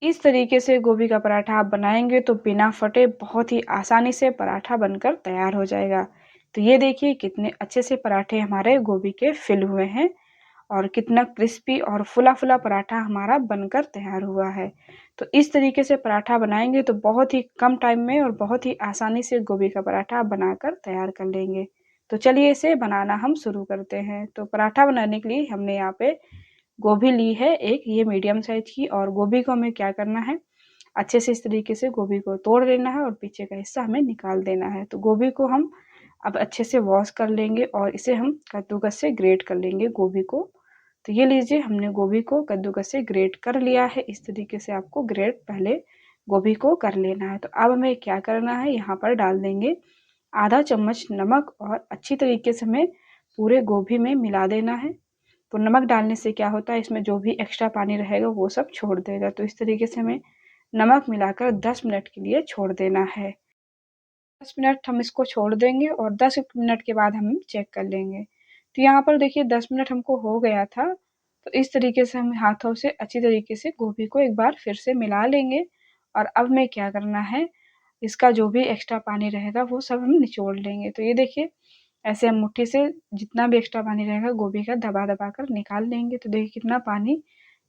इस तरीके से गोभी का पराठा आप बनाएंगे तो बिना फटे बहुत ही आसानी से पराठा बनकर तैयार हो जाएगा। तो ये देखिए कितने अच्छे से पराठे हमारे गोभी के फिल हुए हैं और कितना क्रिस्पी और फुला फुला पराठा हमारा बनकर तैयार हुआ है। तो इस तरीके से पराठा बनाएंगे तो बहुत ही कम टाइम में और बहुत ही आसानी से गोभी का पराठा बनाकर तैयार कर लेंगे। तो चलिए इसे बनाना हम शुरू करते हैं। तो पराठा बनाने के लिए हमने यहाँ पे गोभी ली है एक, ये मीडियम साइज की, और गोभी को हमें क्या करना है, अच्छे से इस तरीके से गोभी को तोड़ लेना है और पीछे का हिस्सा हमें निकाल देना है। तो गोभी को हम अब अच्छे से वॉश कर लेंगे और इसे हम कद्दूकस से ग्रेट कर लेंगे गोभी को। तो ये लीजिए हमने गोभी को कद्दूकस से ग्रेट कर लिया है। इस तरीके से आपको ग्रेट पहले गोभी को कर लेना है। तो अब हमें क्या करना है, यहाँ पर डाल देंगे आधा चम्मच नमक और अच्छी तरीके से हमें पूरे गोभी में मिला देना है। तो नमक डालने से क्या होता है, इसमें जो भी एक्स्ट्रा पानी रहेगा वो सब छोड़ देगा। तो इस तरीके से हमें नमक मिलाकर 10 मिनट के लिए छोड़ देना है। 10 मिनट हम इसको छोड़ देंगे और 10 मिनट के बाद हम चेक कर लेंगे। तो यहाँ पर देखिए 10 मिनट हमको हो गया था। तो इस तरीके से हम हाथों से अच्छी तरीके से गोभी को एक बार फिर से मिला लेंगे और अब हमें क्या करना है, इसका जो भी एक्स्ट्रा पानी रहेगा वो सब हम निचोड़ लेंगे। तो ये देखिए ऐसे हम मुट्ठी से जितना भी एक्स्ट्रा पानी रहेगा गोभी का दबा दबा कर निकाल लेंगे। तो देखिए कितना पानी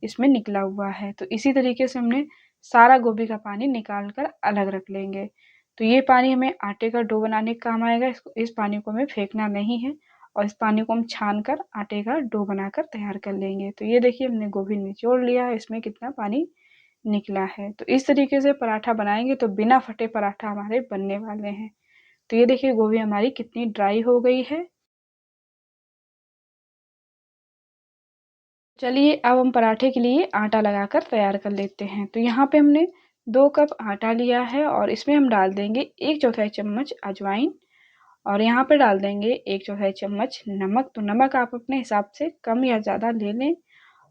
इसमें निकला हुआ है। तो इसी तरीके से हमने सारा गोभी का पानी निकाल कर अलग रख लेंगे। तो ये पानी हमें आटे का डो बनाने के काम आएगा। इस पानी को हमें फेंकना नहीं है और इस पानी को हम छान कर आटे का डो बनाकर तैयार कर लेंगे। तो ये देखिए हमने गोभी निचोड़ लिया है, इसमें कितना पानी निकला है। तो इस तरीके से पराठा बनाएंगे तो बिना फटे पराठा हमारे बनने वाले हैं। तो ये देखिए गोभी हमारी कितनी ड्राई हो गई है। चलिए अब हम पराठे के लिए आटा लगाकर तैयार कर लेते हैं। तो यहाँ पे हमने 2 कप आटा लिया है और इसमें हम डाल देंगे 1/4 चम्मच अजवाइन और यहाँ पे डाल देंगे 1/4 चम्मच नमक। तो नमक आप अपने हिसाब से कम या ज़्यादा ले लें।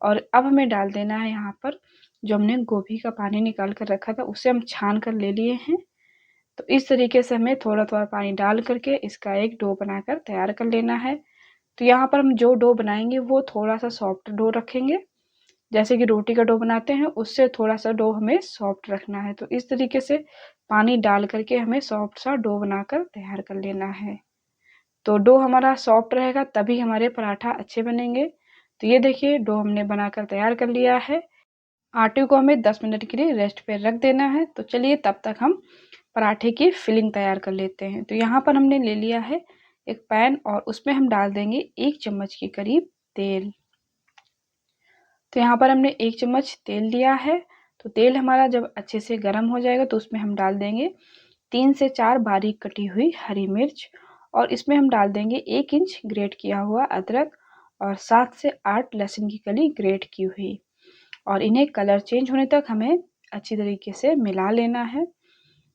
और अब हमें डाल देना है यहाँ पर जो हमने गोभी का पानी निकाल कर रखा था उसे हम छान कर ले लिए हैं। तो इस तरीके से हमें थोड़ा थोड़ा पानी डाल करके इसका एक डो बनाकर तैयार कर लेना है। तो यहाँ पर हम जो डो बनाएंगे वो थोड़ा सा सॉफ्ट डो रखेंगे, जैसे कि रोटी का डो बनाते हैं उससे थोड़ा सा डो हमें सॉफ्ट रखना है। तो इस तरीके से पानी डाल करके हमें सॉफ्ट सा डो बनाकर तैयार कर लेना है। तो डो हमारा सॉफ्ट रहेगा तभी हमारे पराठा अच्छे बनेंगे। तो ये देखिए डो हमने बनाकर तैयार कर लिया है। आटे को हमें 10 मिनट के लिए रेस्ट पे रख देना है। तो चलिए तब तक हम पराठे की फिलिंग तैयार कर लेते हैं। तो यहाँ पर हमने ले लिया है एक पैन और उसमें हम डाल देंगे 1 चम्मच के करीब तेल। तो यहाँ पर हमने 1 चम्मच तेल लिया है। तो तेल हमारा जब अच्छे से गर्म हो जाएगा तो उसमें हम डाल देंगे 3 से 4 बारीक कटी हुई हरी मिर्च और इसमें हम डाल देंगे 1 इंच ग्रेट किया हुआ अदरक और 7 से 8 लहसुन की कली ग्रेट की हुई, और इन्हें कलर चेंज होने तक हमें अच्छी तरीके से मिला लेना है।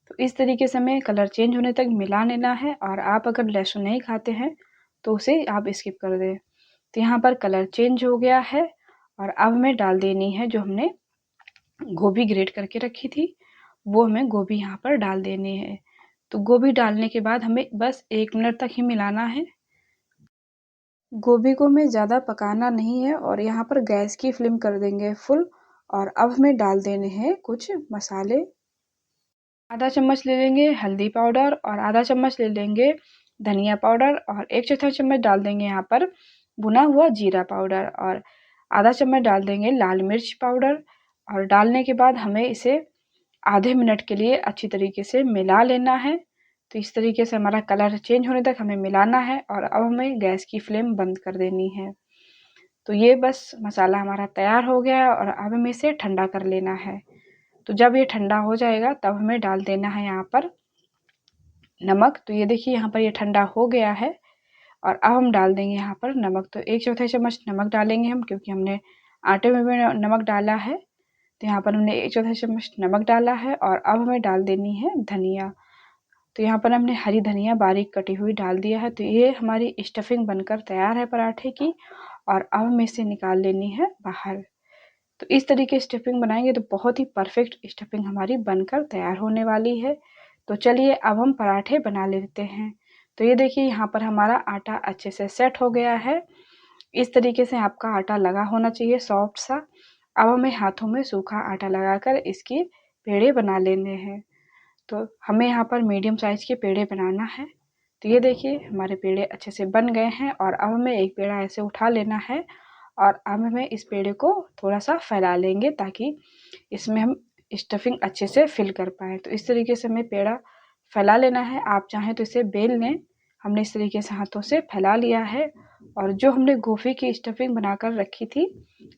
तो इस तरीके से हमें कलर चेंज होने तक मिला लेना है। और आप अगर लहसुन नहीं खाते हैं तो उसे आप स्किप कर दें। तो यहाँ पर कलर चेंज हो गया है और अब हमें डाल देनी है जो हमने गोभी ग्रेट करके रखी थी, वो हमें गोभी यहाँ पर डाल देनी है। तो गोभी डालने के बाद हमें बस 1 मिनट तक ही मिलाना है। गोभी को हमें ज़्यादा पकाना नहीं है और यहाँ पर गैस की फ्लेम कर देंगे फुल। और अब हमें डाल देने हैं कुछ मसाले। आधा चम्मच ले लेंगे हल्दी पाउडर और आधा चम्मच ले लेंगे धनिया पाउडर और 1/4 चम्मच डाल देंगे यहाँ पर भुना हुआ जीरा पाउडर और आधा चम्मच डाल देंगे लाल मिर्च पाउडर। और डालने के बाद हमें इसे आधे मिनट के लिए अच्छी तरीके से मिला लेना है। तो इस तरीके से हमारा कलर चेंज होने तक हमें मिलाना है और अब हमें गैस की फ्लेम बंद कर देनी है। तो ये बस मसाला हमारा तैयार हो गया है और अब हमें इसे ठंडा कर लेना है। तो जब ये ठंडा हो जाएगा तब हमें डाल देना है यहाँ पर नमक। तो ये देखिए यहाँ पर ये ठंडा हो गया है और अब हम डाल देंगे यहाँ पर नमक। तो 1/4 चम्मच नमक डालेंगे हम, क्योंकि हमने आटे में भी नमक डाला है। तो यहाँ पर हमने 1/4 चम्मच नमक डाला है और अब हमें डाल देनी है धनिया। तो यहाँ पर हमने हरी धनिया बारीक कटी हुई डाल दिया है। तो ये हमारी स्टफिंग बनकर तैयार है पराठे की और अब हमें इसे निकाल लेनी है बाहर। तो इस तरीके स्टफिंग बनाएंगे तो बहुत ही परफेक्ट स्टफिंग हमारी बनकर तैयार होने वाली है। तो चलिए अब हम पराठे बना लेते हैं। तो ये देखिए यहाँ पर हमारा आटा अच्छे से सेट हो गया है। इस तरीके से आपका आटा लगा होना चाहिए सॉफ्ट सा। अब हमें हाथों में सूखा आटा लगाकर इसके पेड़े बना लेने हैं। तो हमें यहाँ पर मीडियम साइज़ के पेड़े बनाना है। तो ये देखिए हमारे पेड़े अच्छे से बन गए हैं और अब हमें एक पेड़ा ऐसे उठा लेना है और अब हमें इस पेड़े को थोड़ा सा फैला लेंगे ताकि इसमें हम स्टफिंग अच्छे से फिल कर पाएँ। तो इस तरीके से हमें पेड़ा फैला लेना है। आप चाहें तो इसे बेल लें। हमने इस तरीके से हाथों से फैला लिया है और जो हमने गोभी की स्टफिंग बनाकर रखी थी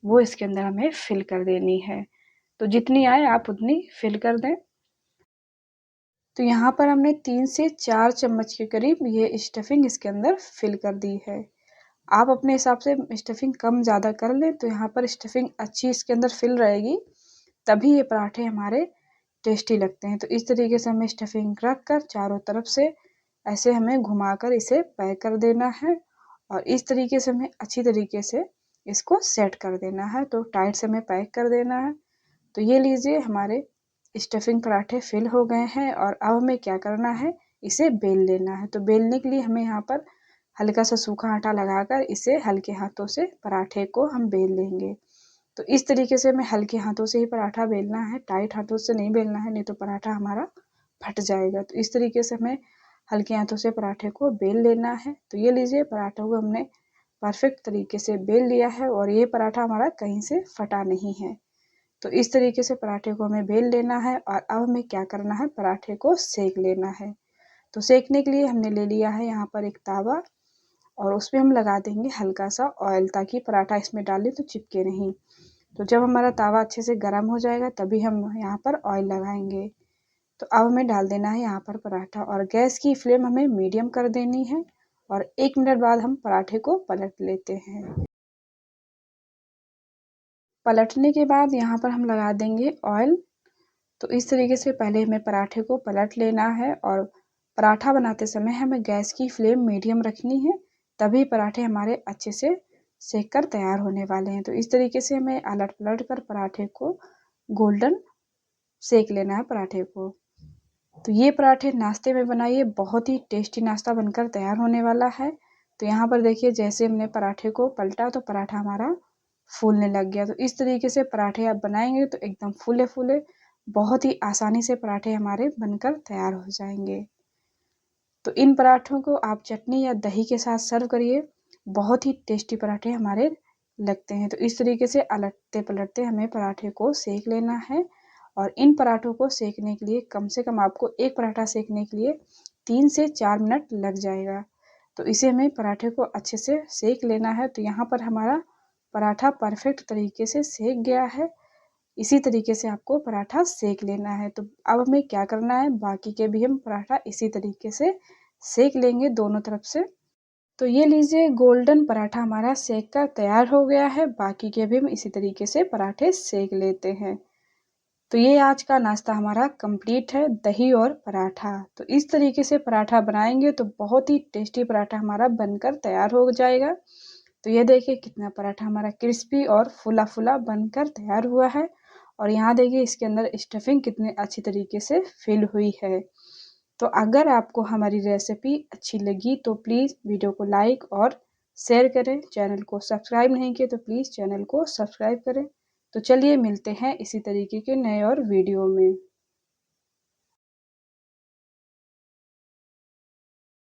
वो इसके अंदर हमें फिल कर देनी है। तो जितनी आए आप उतनी फिल कर दें। तो यहाँ पर हमने 3 से 4 चम्मच के करीब ये स्टफिंग इसके अंदर फिल कर दी है। आप अपने हिसाब से स्टफिंग कम ज़्यादा कर लें तो यहाँ पर स्टफिंग अच्छी इसके अंदर फिल रहेगी, तभी ये पराठे हमारे टेस्टी लगते हैं। तो इस तरीके से हमें स्टफिंग रख कर चारों तरफ से ऐसे हमें घुमाकर इसे पैक कर देना है और इस तरीके से हमें अच्छी तरीके से इसको सेट कर देना है। तो टाइट से हमें पैक कर देना है। तो ये लीजिए हमारे स्टफिंग पराठे फिल हो गए हैं और अब हमें क्या करना है, इसे बेल लेना है। तो बेलने के लिए हमें यहाँ पर हल्का सा सूखा आटा लगाकर इसे हल्के हाथों से पराठे को हम बेल लेंगे। तो इस तरीके से हमें हल्के हाथों से ही पराठा बेलना है, टाइट हाथों से नहीं बेलना है, नहीं तो पराठा हमारा फट जाएगा। तो इस तरीके से हमें हल्के हाथों से पराठे को बेल लेना है। तो ये लीजिए पराठों को हमने परफेक्ट तरीके से बेल लिया है और ये पराठा हमारा कहीं से फटा नहीं है। तो इस तरीके से पराठे को हमें बेल लेना है और अब हमें क्या करना है, पराठे को सेक लेना है। तो सेकने के लिए हमने ले लिया है यहाँ पर एक तावा और उसमें हम लगा देंगे हल्का सा ऑयल ताकि पराठा इसमें डालें तो चिपके नहीं। तो जब हमारा तावा अच्छे से गर्म हो जाएगा तभी हम यहाँ पर ऑयल लगाएंगे। तो अब हमें डाल देना है यहाँ पर पराठा और गैस की फ्लेम हमें मीडियम कर देनी है और 1 मिनट बाद हम पराठे को पलट लेते हैं। पलटने के बाद यहाँ पर हम लगा देंगे ऑयल। तो इस तरीके से पहले हमें पराठे को पलट लेना है और पराठा बनाते समय हमें गैस की फ्लेम मीडियम रखनी है, तभी पराठे हमारे अच्छे से सेक कर तैयार होने वाले हैं। तो इस तरीके से हमें अलट पलट कर पराठे को गोल्डन सेक लेना है पराठे को। तो ये पराठे नाश्ते में बनाइए, बहुत ही टेस्टी नाश्ता बनकर तैयार होने वाला है। तो यहाँ पर देखिए जैसे हमने पराठे को पलटा तो पराठा हमारा फूलने लग गया। तो इस तरीके से पराठे आप बनाएंगे तो एकदम फूले फूले बहुत ही आसानी से पराठे हमारे बनकर तैयार हो जाएंगे। तो इन पराठों को आप चटनी या दही के साथ सर्व करिए, बहुत ही टेस्टी पराठे हमारे लगते हैं। तो इस तरीके से अलटते पलटते हमें पराठे को सेक लेना है और इन पराठों को सेकने के लिए कम से कम आपको एक पराठा सेकने के लिए 3 से 4 मिनट लग जाएगा। तो इसे हमें पराठे को अच्छे से सेक लेना है। तो यहाँ पर हमारा पराठा परफेक्ट तरीके से सेक गया है। इसी तरीके से आपको पराठा सेक लेना है। तो अब हमें क्या करना है, बाकी के भी हम पराठा इसी तरीके से सेक लेंगे दोनों तरफ से। तो ये लीजिए गोल्डन पराठा हमारा सेक कर तैयार हो गया है। बाकी के भी हम इसी तरीके से पराठे सेक लेते हैं। तो ये आज का नाश्ता हमारा कंप्लीट है, दही और पराठा। तो इस तरीके से पराठा बनाएंगे तो बहुत ही टेस्टी पराठा हमारा बनकर तैयार हो जाएगा। तो ये देखिए कितना पराठा हमारा क्रिस्पी और फुला फुला बनकर तैयार हुआ है और यहाँ देखिए इसके अंदर स्टफिंग कितने अच्छी तरीके से फिल हुई है। तो अगर आपको हमारी रेसिपी अच्छी लगी तो प्लीज़ वीडियो को लाइक और शेयर करें। चैनल को सब्सक्राइब नहीं किए तो प्लीज़ चैनल को सब्सक्राइब करें। तो चलिए मिलते हैं इसी तरीके के नए और वीडियो में।